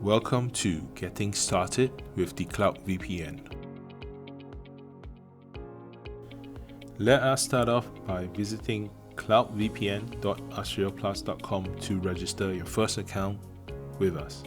Welcome to Getting Started with the CloudVPN. Let us start off by visiting cloudvpn.australiaplus.com to register your first account with us.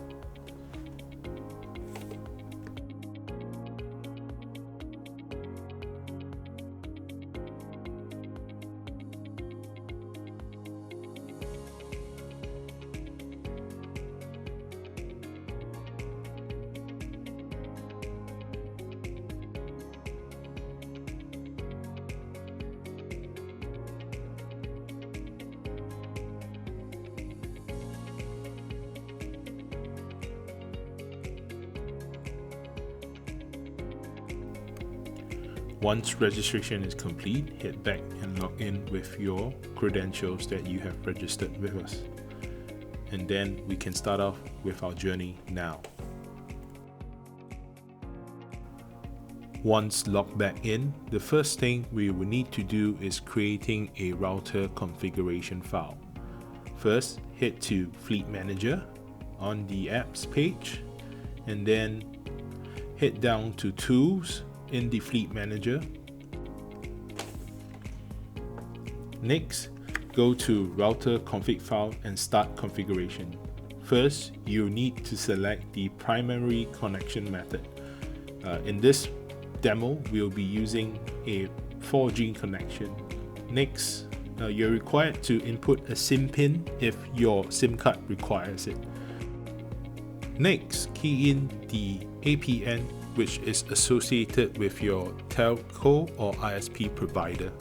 Once registration is complete, head back and log in with your credentials that you have registered with us. And then we can start off with our journey now. Once logged back in, the first thing we will need to do is creating a router configuration file. First, head to Fleet Manager on the apps page, and then head down to Tools in the Fleet Manager. Next, go to Router Config File and start configuration. First, you need to select the primary connection method. In this demo, we'll be using a 4G connection. Next, you're required to input a SIM pin if your SIM card requires it. Next, key in the APN which is associated with your telco or ISP provider.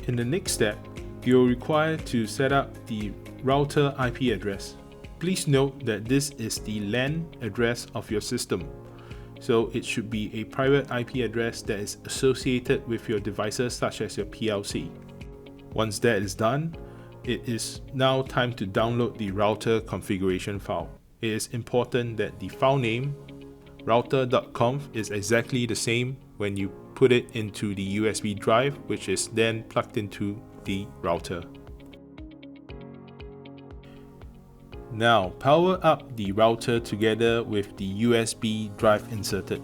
In the next step, you're required to set up the router IP address. Please note that this is the LAN address of your system, so it should be a private IP address that is associated with your devices such as your PLC. Once that is done, it is now time to download the router configuration file. It is important that the file name router.conf is exactly the same when you put it into the USB drive, which is then plugged into the router. Now power up the router together with the USB drive inserted.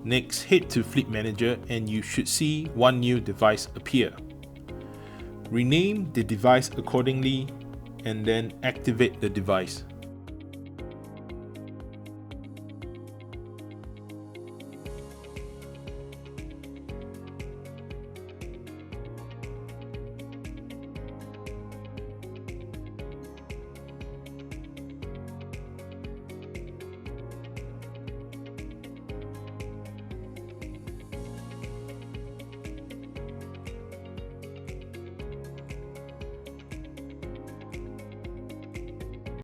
Next, head to Fleet Manager and you should see one new device appear. Rename the device accordingly and then activate the device.